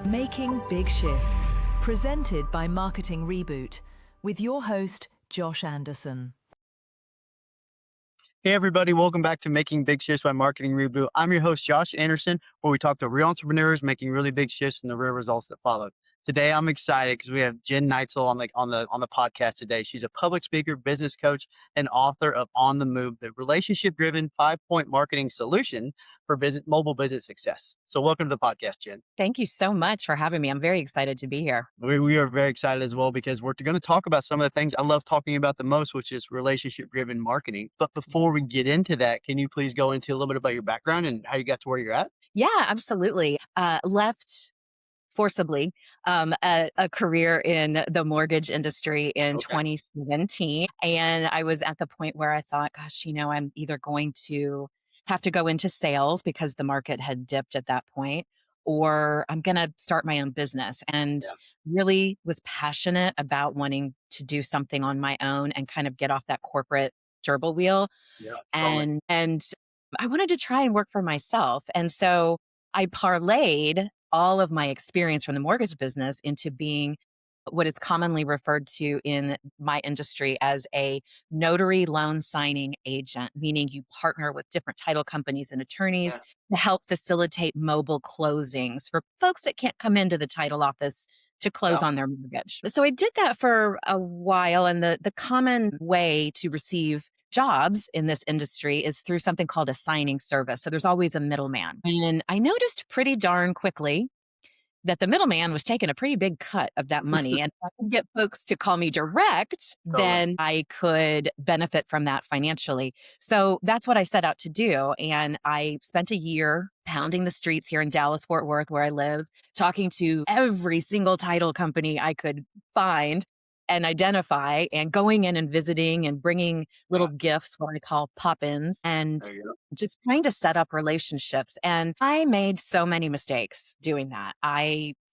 Making Big Shifts, presented by Marketing Reboot, with your host, Josh Anderson. Hey, everybody. Welcome back to Making Big Shifts by Marketing Reboot. I'm your host, Josh Anderson, where we talk to real entrepreneurs making really big shifts and the real results that follow. Today, I'm excited because we have Jen Neitzel on the podcast today. She's a public speaker, business coach, and author of On the Move, the relationship-driven 5-point marketing solution for mobile business success. So welcome to the podcast, Jen. Thank you so much for having me. I'm very excited to be here. We are very excited as well because we're going to talk about some of the things I love talking about the most, which is relationship-driven marketing. But before we get into that, can you please go into a little bit about your background and how you got to where you're at? Yeah, absolutely. Left forcibly a career in the mortgage industry in 2017. And I was at the point where I thought, gosh, I'm either going to have to go into sales because the market had dipped at that point, or I'm going to start my own business. And really was passionate about wanting to do something on my own and kind of get off that corporate gerbil wheel. Yeah, And I wanted to try and work for myself. And so I parlayed all of my experience from the mortgage business into being what is commonly referred to in my industry as a notary loan signing agent, meaning you partner with different title companies and attorneys to help facilitate mobile closings for folks that can't come into the title office to close on their mortgage. So I did that for a while. And the common way to receive jobs in this industry is through something called a signing service. So there's always a middleman. And I noticed pretty darn quickly that the middleman was taking a pretty big cut of that money. And if I could get folks to call me direct, then I could benefit from that financially. So that's what I set out to do. And I spent a year pounding the streets here in Dallas, Fort Worth, where I live, talking to every single title company I could find and identify, and going in and visiting and bringing little gifts, what I call pop-ins, and just trying to set up relationships. And I made so many mistakes doing that.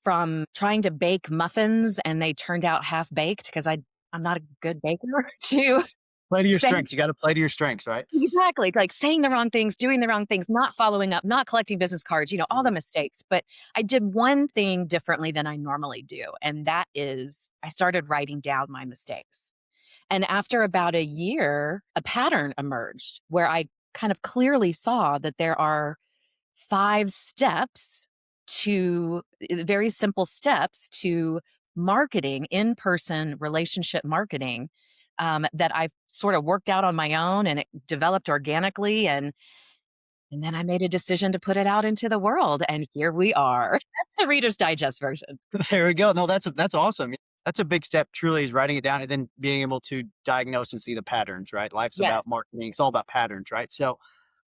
From trying to bake muffins and they turned out half baked because I'm not a good baker, to play to your strengths. You got to play to your strengths, right? Exactly. Like saying the wrong things, doing the wrong things, not following up, not collecting business cards, all the mistakes. But I did one thing differently than I normally do. And that is I started writing down my mistakes. And after about a year, a pattern emerged where I kind of clearly saw that there are 5 steps very simple steps to marketing, in-person relationship marketing, that I've sort of worked out on my own, and it developed organically. And then I made a decision to put it out into the world. And here we are. That's the Reader's Digest version. There we go. No, that's awesome. That's a big step, truly, is writing it down and then being able to diagnose and see the patterns, right? Life's about marketing. It's all about patterns, right? So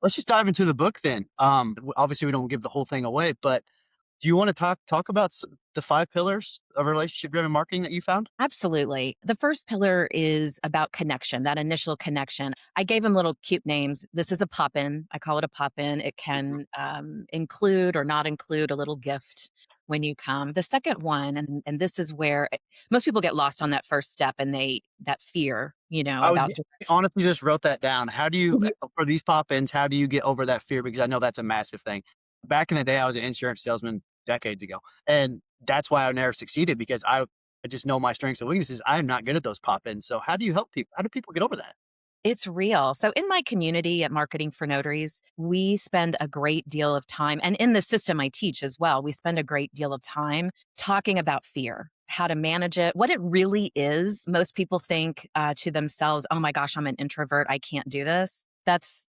let's just dive into the book then. Obviously, we don't give the whole thing away, but do you want to talk about the 5 pillars of relationship-driven marketing that you found? Absolutely. The first pillar is about connection, that initial connection. I gave them little cute names. This is a pop-in. I call it a pop-in. It can include or not include a little gift when you come. The second one, and this is where most people get lost on that first step, and that fear, I honestly just wrote that down. How do you, for these pop-ins, how do you get over that fear? Because I know that's a massive thing. Back in the day, I was an insurance salesman decades ago. And that's why I never succeeded, because I just know my strengths and weaknesses. I'm not good at those pop-ins. So how do you help people? How do people get over that? It's real. So in my community at Marketing for Notaries, we spend a great deal of time, and in the system I teach as well, we spend a great deal of time talking about fear, how to manage it, what it really is. Most people think to themselves, oh my gosh, I'm an introvert, I can't do this. That's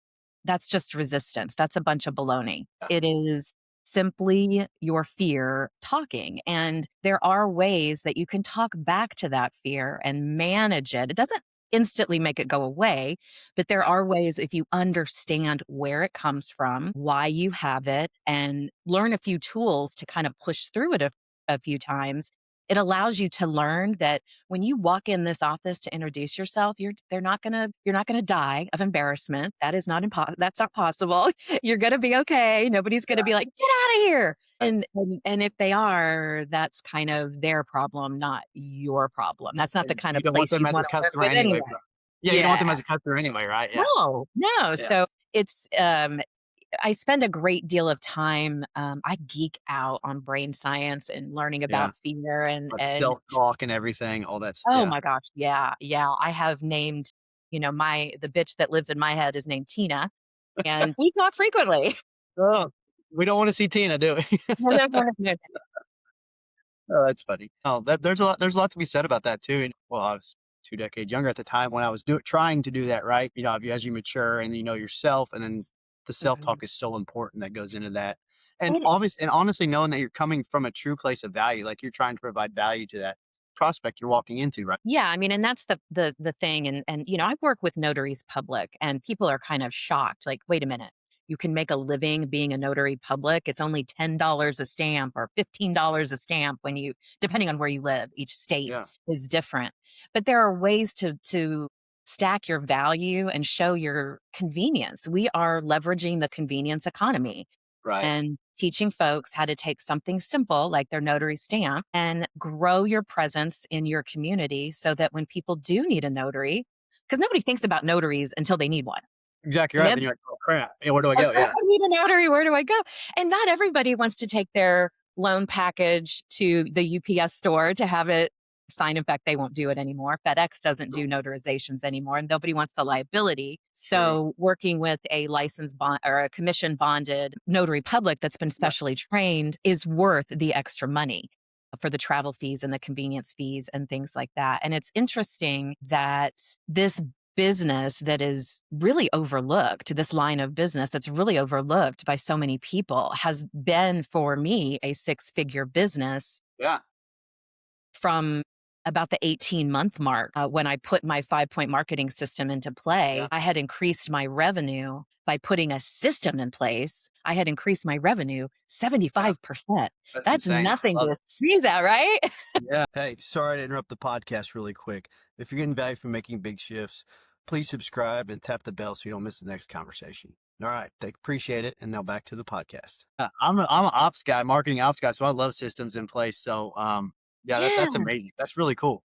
just resistance. That's a bunch of baloney. It is simply your fear talking. And there are ways that you can talk back to that fear and manage it. It doesn't instantly make it go away, but there are ways, if you understand where it comes from, why you have it, and learn a few tools to kind of push through it a few times. It allows you to learn that when you walk in this office to introduce yourself, you're not gonna die of embarrassment. That's not possible. You're gonna be okay. Nobody's gonna be like, get out of here. And if they are, that's kind of their problem, not your problem. That's not the kind of place you want to work with anyway. Yeah, you don't want them as a customer anyway, right? Yeah. No. So it's I spend a great deal of time. I geek out on brain science and learning Yeah. about fear Like and self-talk and everything. All that's oh yeah. my gosh, yeah, yeah. I have named, the bitch that lives in my head is named Tina, and we talk frequently. Oh, we don't want to see Tina, do we? Oh, that's funny. Oh, there's a lot to be said about that too. And well, I was 2 decades younger at the time when I was trying to do that, right? As you mature and you know yourself, and then the Mhm. self-talk is so important that goes into that. And It obviously, and honestly, knowing that you're coming from a true place of value, like you're trying to provide value to that prospect you're walking into, right? Yeah, I mean, and that's the thing, and I work with notaries public, and people are kind of shocked, like, "Wait a minute, you can make a living being a notary public? It's only $10 a stamp or $15 a stamp when you depending on where you live, each state Yeah. is different. But there are ways to stack your value and show your convenience. We are leveraging the convenience economy Right. and teaching folks how to take something simple like their notary stamp and grow your presence in your community so that when people do need a notary, because nobody thinks about notaries until they need one. Exactly And right. then Then you're like, oh crap. Yeah, where do I "Oh, go? crap, Yeah. I need a notary, where do I go?" And not everybody wants to take their loan package to the UPS store to have it signed. In fact, they won't do it anymore. FedEx doesn't do notarizations anymore, and nobody wants the liability. True. So working with a licensed bond or a commission bonded notary public that's been Yeah. specially trained is worth the extra money for the travel fees and the convenience fees and things like that. And it's interesting that this business that is really overlooked, this line of business that's really overlooked by so many people, has been for me a six-figure business Yeah. from about the 18-month mark. When I put my 5-point marketing system into play, Yeah. I had increased my revenue by putting a system in place. I had increased my revenue Yeah. 75%. That's That's insane. nothing I love to it. sneeze at, right? Yeah. Hey, sorry to interrupt the podcast really quick. If you're getting value from making big shifts, please subscribe and tap the bell so you don't miss the next conversation. All right. Appreciate it. And now back to the podcast. I'm an ops guy, marketing ops guy. So I love systems in place. So, yeah, Yeah. that's amazing. That's really cool.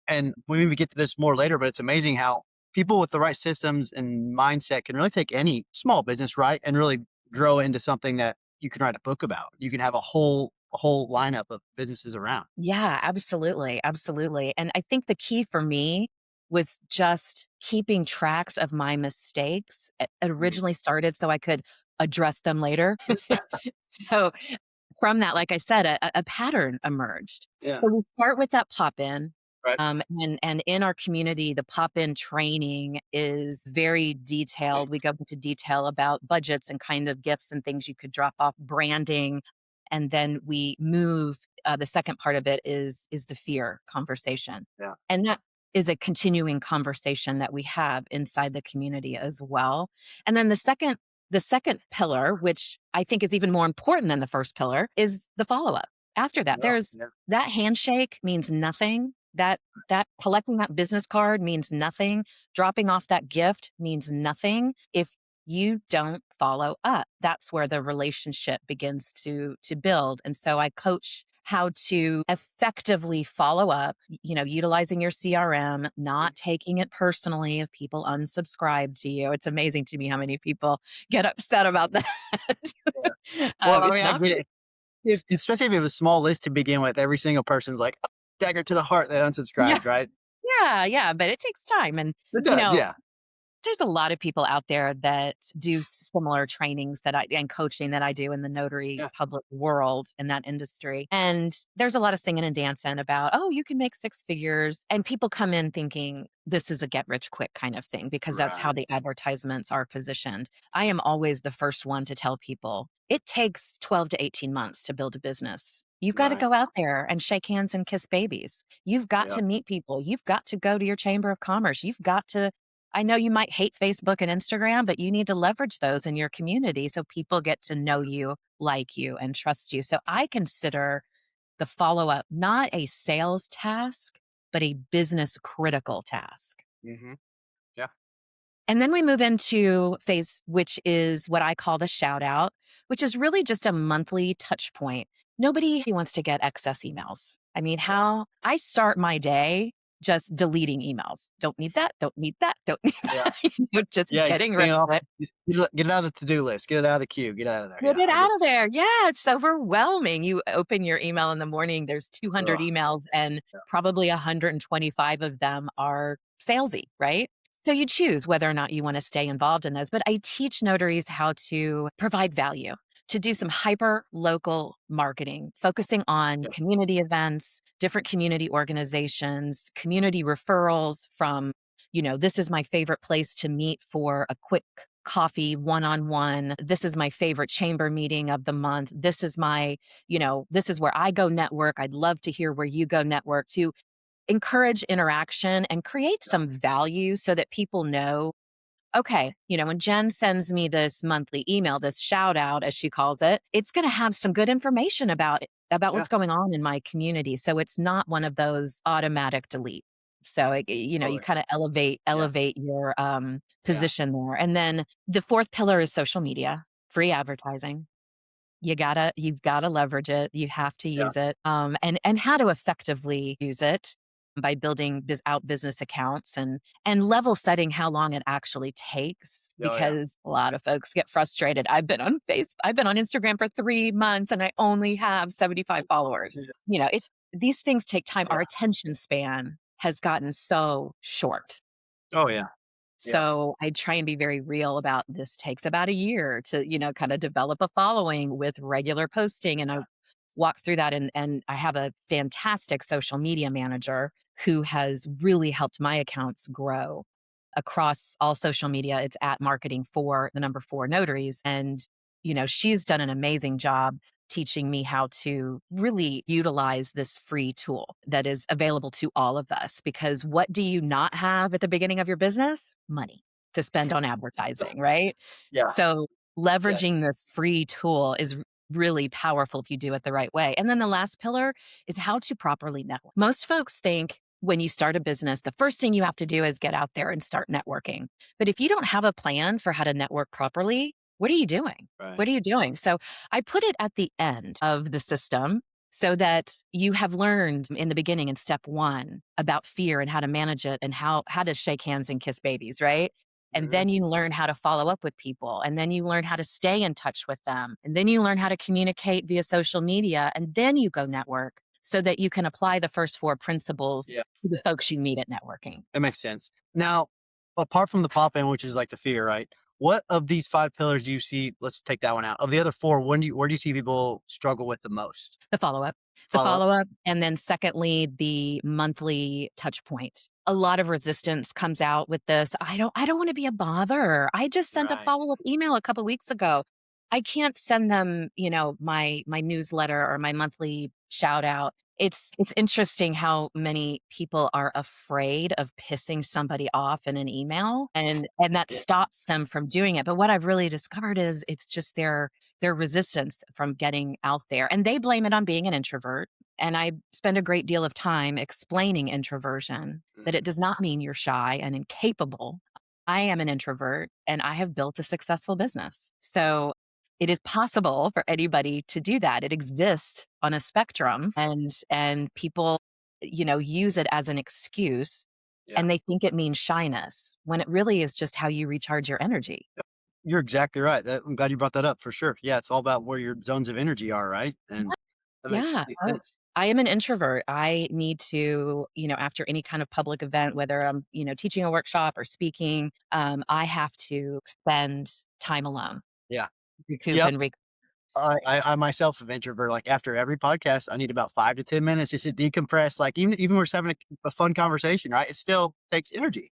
And we maybe get to this more later, but it's amazing how people with the right systems and mindset can really take any small business, right, and really grow into something that you can write a book about. You can have a whole lineup of businesses around. Yeah, absolutely, absolutely, and I think the key for me was just keeping tracks of my mistakes. It Mhm. originally started so I could address them later. So, from that, like I said, a pattern emerged. Yeah. So we start with that pop-in, Right. and in our community, the pop-in training is very Okay. detailed. We go into detail about budgets and kind of gifts and things you could drop off, branding, and then we move. The second part of it is the fear conversation, Yeah. and that is a continuing conversation that we have inside the community as well. And then the second pillar, which I think is even more important than the first pillar, is the follow-up. After that, Yeah. there's Yeah. that handshake means nothing. That collecting that business card means nothing. Dropping off that gift means nothing if you don't follow up. That's where the relationship begins to build. And so I coach how to effectively follow up, utilizing your CRM, not taking it personally if people unsubscribe to you. It's amazing to me how many people get upset about that. Yeah. Well, I It's mean, I not get it. Especially if you have a small list to begin with, every single person's like, "Oh, dagger to the heart that Yeah, unsubscribed, right? yeah, yeah, but it takes time. And, It you does. know, Yeah. there's a lot of people out there that do similar trainings that I and coaching that I do in the notary Yeah. public world in that industry. And there's a lot of singing and dancing about, oh, you can make six figures. And people come in thinking this is a get rich quick kind of thing because that's how Right. the advertisements are positioned. I am always the first one to tell people it takes 12 to 18 months to build a business. You've got to Right. go out there and shake hands and kiss babies. You've got Yeah. to meet people. You've got to go to your chamber of commerce. You've got to I know you might hate Facebook and Instagram, but you need to leverage those in your community so people get to know you, like you, and trust you. So I consider the follow up not a sales task, but a business critical task. Hmm. Yeah. And then we move into phase, which is what I call the shout out, which is really just a monthly touch point. Nobody wants to get excess emails. I mean, Yeah. how I start my day just deleting emails. Don't need that. Don't need that. Don't need Yeah. that. Just Yeah. Just getting rid being off, of it. get it out of the to-do list. Get it out of the queue. Get it out of there. Get Yeah. it I get out of there. Yeah, it's overwhelming. You open your email in the morning, there's 200 ugh, emails, and yeah. probably 125 of them are salesy, right? So you choose whether or not you want to stay involved in those. But I teach notaries how to provide value, to do some hyper local marketing, focusing on Yeah. community events, different community organizations, community referrals from, this is my favorite place to meet for a quick coffee one-on-one. This is my favorite chamber meeting of the month. This is this is where I go network. I'd love to hear where you go network, to encourage interaction and create Yeah. some value so that people know, okay, when Jen sends me this monthly email, this shout out, as she calls it, it's going to have some good information about Yeah. what's going on in my community. So it's not one of those automatic delete. So you Totally. kind of elevate Yeah. your Yeah. position there. And then the fourth pillar is social media, free advertising. You've gotta leverage it. You have to Yeah. use it, and how to effectively use it by building business accounts and level setting how long it actually takes, Oh, yeah. because a lot of folks get frustrated. I've been on Instagram for 3 months and I only have 75 Yeah. followers. These things take time. Our Yeah. attention span has gotten so short. Oh, yeah. Yeah. So I try and be very real about, this takes about a year to, kind of develop a following with regular posting. And I walk through that, and I have a fantastic social media manager who has really helped my accounts grow across all social media. It's at marketing for the number 4 notaries. And, she's done an amazing job teaching me how to really utilize this free tool that is available to all of us. Because what do you not have at the beginning of your business? Money to spend on advertising, right? Yeah. So Yeah. leveraging this free tool is really powerful if you do it the right way. And then the last pillar is how to properly network. Most folks think when you start a business, the first thing you have to do is get out there and start networking. But if you don't have a plan for how to network properly, what are you doing? Right. What are you doing? So I put it at the end of the system so that you have learned in the beginning in step 1 about fear and how to manage it, and how to shake hands and kiss babies, right? And Mhm. then you learn how to follow up with people. And then you learn how to stay in touch with them. And then you learn how to communicate via social media. And then you go network so that you can apply the first 4 principles Yeah. to the folks you meet at networking. That makes sense. Now, apart from the pop in, which is like the fear, right? What of these 5 pillars do you see? Let's take that one out. Of the other 4, where do you see people struggle with the most? The follow up. The Follow up? follow up. And then secondly, the monthly touch point. A lot of resistance comes out with this. I don't want to be a bother. I just sent a Right. follow up email a couple weeks ago. I can't send them, my newsletter or my monthly shout out. It's interesting how many people are afraid of pissing somebody off in an email, and that Yeah. stops them from doing it. But what I've really discovered is it's just their resistance from getting out there. And they blame it on being an introvert. And I spend a great deal of time explaining introversion, that it Mhm. does not mean you're shy and incapable. I am an introvert and I have built a successful business. So it is possible for anybody to do that. It exists on a spectrum, and people, use it as an excuse, Yeah. and they think it means shyness when it really is just how you recharge your energy. You're exactly right. I'm glad you brought that up for sure. Yeah, it's all about where your zones of energy are, right? And that makes Yeah. complete Oh, sense. I am an introvert. I need to, after any kind of public event, whether I'm, teaching a workshop or speaking, I have to spend time alone, Yeah. recoup Yep. and I myself am introvert. Like after every podcast, I need about 5 to 10 minutes just to decompress. Like even we're just having a fun conversation, right? It still takes energy.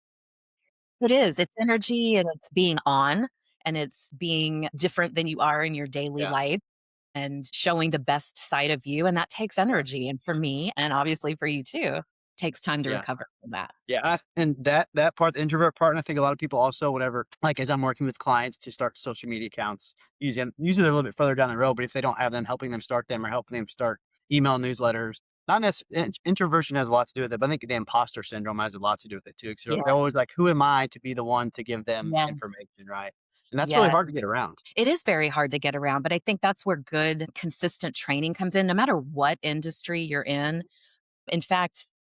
It is. It's energy, and it's being on, and it's being different than you are in your daily Yeah. life, and showing the best side of you. And that takes Yeah. energy. And for me, and obviously for you too, takes time to Yeah. recover from that. Yeah, and that part, the introvert part, and I think a lot of people also, whatever, like as I'm working with clients to start social media accounts, usually they're a little bit further down the road, but if they don't have them, helping them start them or helping them start email newsletters, not necessarily introversion has a lot to do with it, but I think the imposter syndrome has a lot to do with it too. Because Yeah. they're always like, who am I to be the one to give them Yes. information, right? And that's really Yes. hard to get around. It is very hard to get around, but I think that's where good, consistent training comes in, no matter what industry you're in. In fact,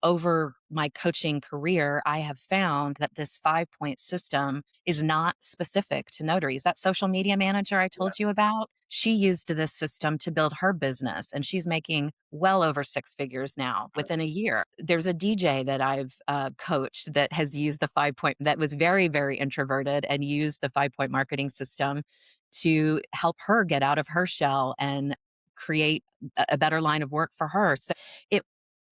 over my coaching career, I have found that this 5 point system is not specific to notaries. That social media manager I Yeah. told you about, she used this system to build her business and she's making well over six figures now within a year. There's a DJ that I've coached that has used the 5 point, that was very, very introverted and used the 5 point marketing system to help her get out of her shell and create a better line of work for her. So it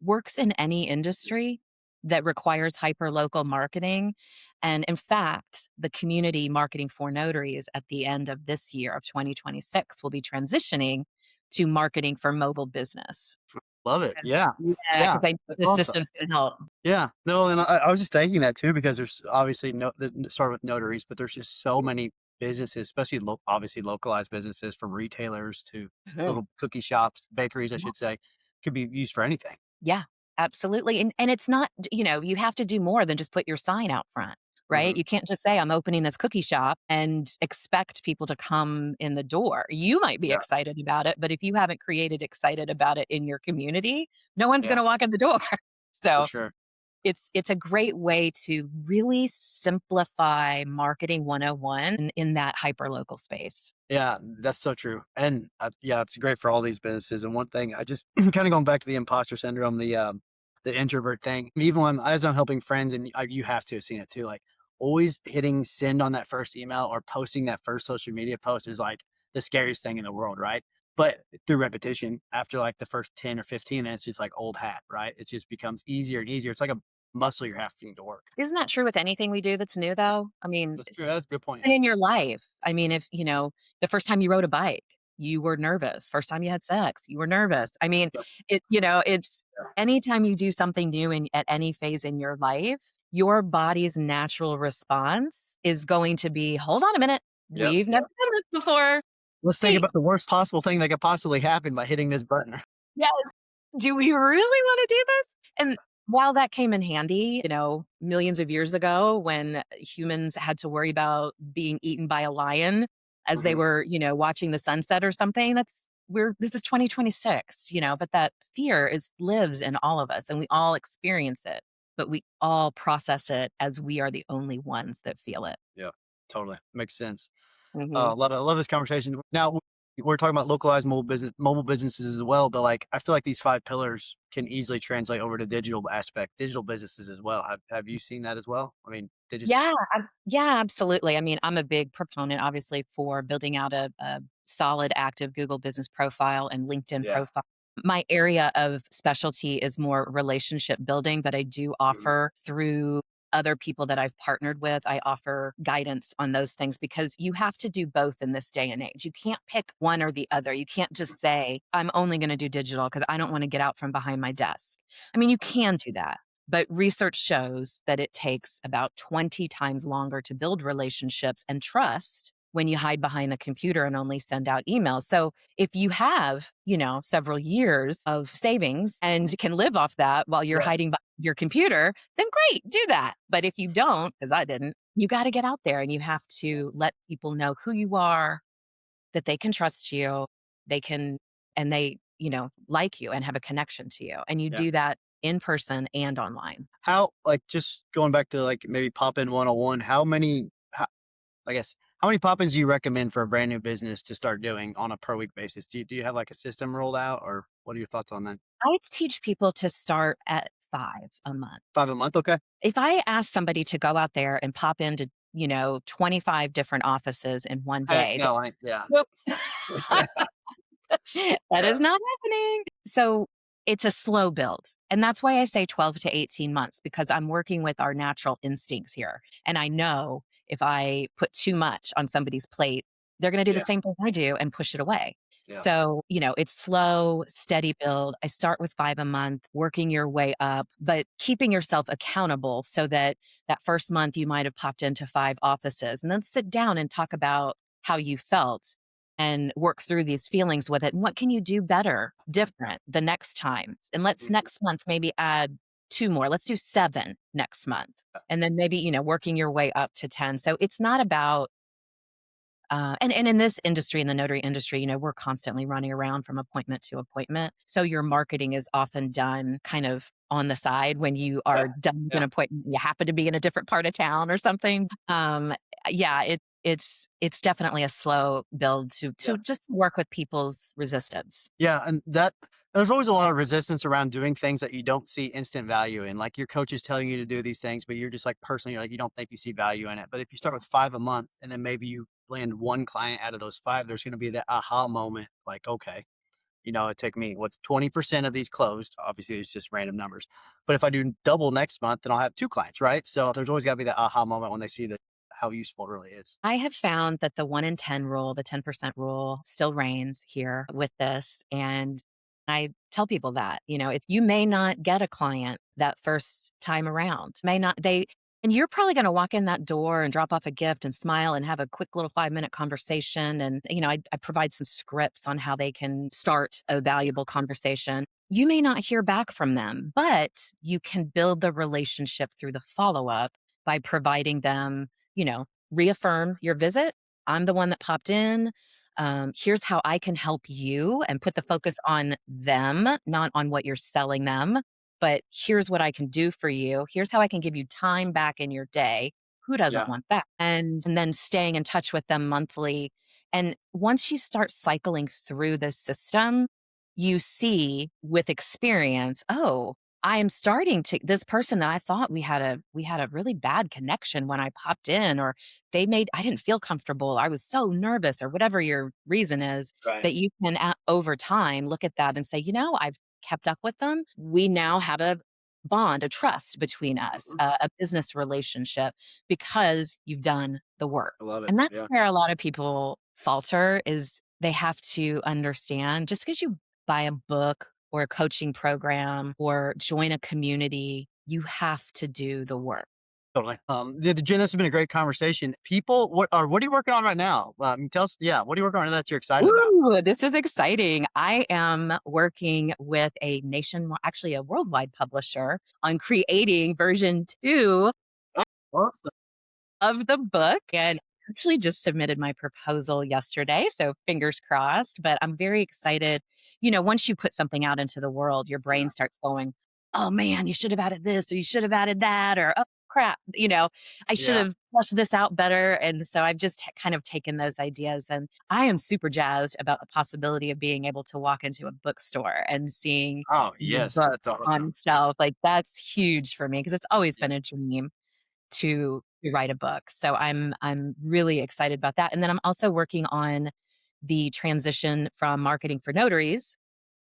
works in any industry that requires hyper local marketing. And in fact, the community marketing for notaries at the end of this year of 2026 will be transitioning to marketing for mobile business. Love it. Yeah. Yeah, Yeah. because I know That's the awesome. system's going to help. Yeah. No, and I was just thinking that too, because there's obviously start with notaries, but there's just so many businesses, especially obviously localized businesses from retailers to Mhm. little cookie shops, bakeries, I should say, could be used for anything. Yeah, absolutely. And it's not, you have to do more than just put your sign out front, right? Mhm. You can't just say, I'm opening this cookie shop and expect people to come in the door. You might be Yeah. excited about it, but if you haven't created excited about it in your community, no one's going Yeah. to walk in the door. For So sure. it's a great way to really simplify marketing 101 in that hyper local space. Yeah, that's so true. And yeah, it's great for all these businesses. And one thing I just kind of going back to the imposter syndrome, the introvert thing. Even when as I'm helping friends, and you have to have seen it too. Like always hitting send on that first email or posting that first social media post is like the scariest thing in the world, right? But through repetition, after like the first 10 or 15, then it's just like old hat, right? It just becomes easier and easier. It's like a muscle you're having to work. Isn't that true with anything we do that's new, though? I mean, That's true. That's a good point. and in your life. I mean, if, the first time you rode a bike, you were nervous. First time you had sex, you were nervous. I mean, Yeah. it's anytime you do something new at any phase in your life, your body's natural response is going to be, hold on a minute. Yep. We've never done this before. Let's think Wait, about the worst possible thing that could possibly happen by hitting this button. yes. Do we really want to do this? And while that came in handy, millions of years ago when humans had to worry about being eaten by a lion as they Mhm. were, watching the sunset or something, this is 2026, but that fear lives in all of us and we all experience it, but we all process it as we are the only ones that feel it. Yeah, totally. Makes sense. Hmm. I love this conversation. Now we're talking about localized mobile businesses as well, but like I feel like these five pillars can easily translate over to digital businesses as well. Have you seen that as well? I mean, they just Yeah, absolutely. I mean, I'm a big proponent, obviously, for building out a solid, active Google business profile and LinkedIn yeah. profile. My area of specialty is more relationship building, but I do Mhm. offer through other people that I've partnered with, I offer guidance on those things because you have to do both in this day and age. You can't pick one or the other. You can't just say, I'm only going to do digital because I don't want to get out from behind my desk. I mean, you can do that. But research shows that it takes about 20 times longer to build relationships and trust when you hide behind a computer and only send out emails. So if you have, several years of savings and can live off that while you're Yeah. hiding behind your computer, then great, do that. But if you don't, because I didn't, you got to get out there and you have to let people know who you are, that they can trust you, they can, and they, like you and have a connection to you. And you Yeah. do that in person and online. How like just going back to like maybe pop in 101, I guess how many pop-ins do you recommend for a brand new business to start doing on a per week basis? Do you have like a system rolled out, or what are your thoughts on that? I teach people to start at 5 a month. 5 a month? Okay. If I ask somebody to go out there and pop into, 25 different offices in one Heck day, no, yeah. nope. That Yeah. is not happening. So it's a slow build. And that's why I say 12 to 18 months, because I'm working with our natural instincts here. And I know if I put too much on somebody's plate, they're going to do the Yeah. same thing I do and push it away. Yeah. So, it's slow, steady build. I start with 5 a month, working your way up, but keeping yourself accountable so that first month you might have popped into 5 offices and then sit down and talk about how you felt and work through these feelings with it. And what can you do better, different the next time? And let's Mhm. next month maybe add 2 more. Let's do 7 next month. And then maybe, working your way up to 10. So it's not about And in this industry, in the notary industry, we're constantly running around from appointment to appointment. So your marketing is often done kind of on the side when you Yeah. are done with an Yeah. appointment. You happen to be in a different part of town or something. Yeah, it's definitely a slow build Yeah. to just work with people's resistance. Yeah, and that there's always a lot of resistance around doing things that you don't see instant value in. Like your coach is telling you to do these things, but you're just like personally, you're like you don't think you see value in it. But if you start with 5 a month and then maybe you land one client out of those five, there's going to be that aha moment. Like, okay, it took me what's 20% of these closed. Obviously, it's just random numbers. But if I do double next month, then I'll have two clients, right? So there's always got to be that aha moment when they see that how useful it really is. I have found that the 1 in 10 rule, the 10% rule still reigns here with this. And I tell people that, if you may not get a client that first time around, and you're probably going to walk in that door and drop off a gift and smile and have a quick little 5-minute conversation. And, I provide some scripts on how they can start a valuable conversation. You may not hear back from them, but you can build the relationship through the follow up by providing them, reaffirm your visit. I'm the one that popped in. Here's how I can help you and put the focus on them, not on what you're selling them. But here's what I can do for you. Here's how I can give you time back in your day. Who doesn't Yeah. want that? And then staying in touch with them monthly. And once you start cycling through the system, you see with experience, oh, I am starting to this person that I thought we had a really bad connection when I popped in, or I didn't feel comfortable. I was so nervous, or whatever your reason is, Right. that you can over time look at that and say, I've kept up with them. We now have a bond, a trust between us, Mhm. a business relationship because you've done the work. I love it. And that's Yeah. where a lot of people falter is they have to understand just because you buy a book or a coaching program or join a community, you have to do the work. Totally. Jen, this has been a great conversation. People, what are you working on right now? Tell us, yeah, what are you working on that you're excited about? Ooh, this is exciting. I am working with actually a worldwide publisher on creating version 2 Awesome. of the book, and actually just submitted my proposal yesterday, so fingers crossed, but I'm very excited. Once you put something out into the world, your Yeah. brain starts going, "Oh man, you should have added this or you should have added that," or "Oh crap, I should Yeah. have fleshed this out better." And so I've just kind of taken those ideas, and I am super jazzed about the possibility of being able to walk into a bookstore and seeing Oh, the yes. book That's awesome. on shelf. Like, that's huge for me because it's always Yeah. been a dream to write a book. So I'm really excited about that. And then I'm also working on the transition from marketing for notaries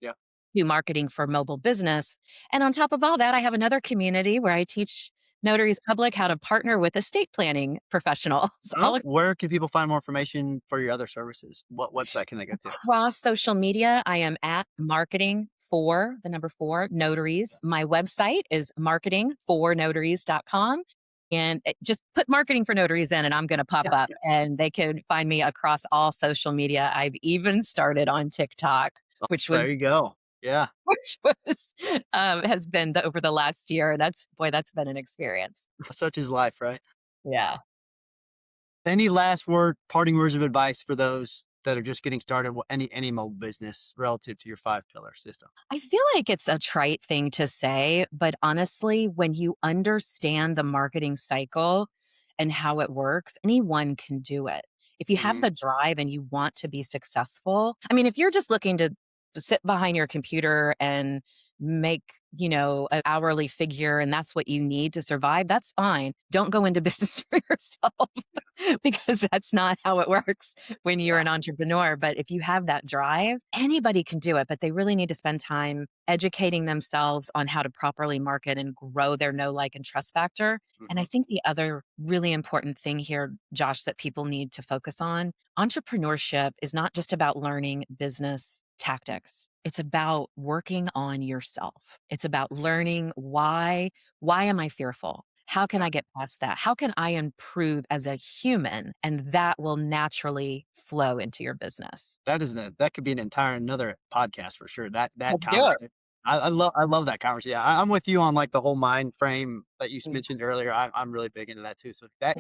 Yeah. to marketing for mobile business. And on top of all that, I have another community where I teach notaries public how to partner with estate planning professionals Oh, where can people find more information for your other services? What website can they go to? across social media. I am at marketing for the number 4 notaries. My website is marketingfornotaries.com. And just put marketing for notaries in and I'm going to pop Yeah. up Yeah. and they can find me across all social media. I've even started on TikTok, Oh, which was, there you go. Yeah. which was, has been over the last year. That's been an experience. Such is life, right? Yeah. Any last parting words of advice for those that are just getting started, any mobile business relative to your 5 pillar system? I feel like it's a trite thing to say, but honestly, when you understand the marketing cycle and how it works, anyone can do it. If you have Mhm. the drive and you want to be successful, I mean, if you're just looking to sit behind your computer and make, an hourly figure and that's what you need to survive, that's fine. Don't go into business for yourself because that's not how it works when you're Yeah. an entrepreneur. But if you have that drive, anybody can do it, but they really need to spend time educating themselves on how to properly market and grow their know, like, and trust factor. And I Mhm. think the other really important thing here, Josh, that people need to focus on entrepreneurship is not just about learning business tactics. It's about working on yourself. It's about learning why am I fearful? How can Yeah. I get past that? How can I improve as a human? And that will naturally flow into your business. That could be an entire another podcast for sure. That Let's do it. conversation. I love that conversation. I'm with you on like the whole mind frame that you mentioned earlier. I'm really big into that too. So that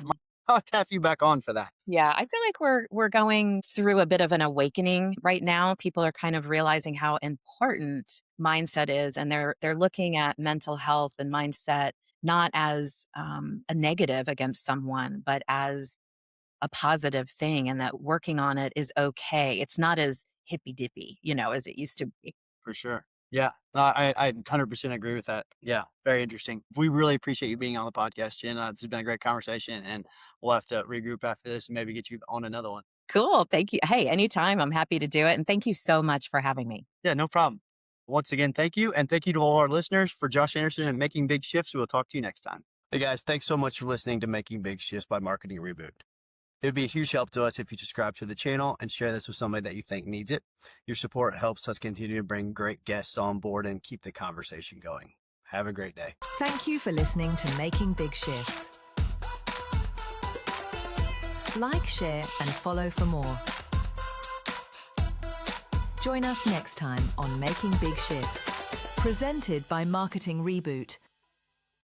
I'll tap you back on for that. Yeah, I feel like we're going through a bit of an awakening right now. People are kind of realizing how important mindset is, and they're looking at mental health and mindset not as a negative against someone, but as a positive thing, and that working on it is okay. It's not as hippy dippy, as it used to be. For sure. Yeah, I 100% agree with that. Yeah, very interesting. We really appreciate you being on the podcast, Jen. This has been a great conversation, and we'll have to regroup after this and maybe get you on another one. Cool. Thank you. Hey, anytime. I'm happy to do it. And thank you so much for having me. Yeah, no problem. Once again, thank you. And thank you to all our listeners. For Josh Anderson and Making Big Shifts, we'll talk to you next time. Hey guys, thanks so much for listening to Making Big Shifts by Marketing Reboot. It would be a huge help to us if you subscribe to the channel and share this with somebody that you think needs it. Your support helps us continue to bring great guests on board and keep the conversation going. Have a great day. Thank you for listening to Making Big Shifts. Like, share, and follow for more. Join us next time on Making Big Shifts, presented by Marketing Reboot,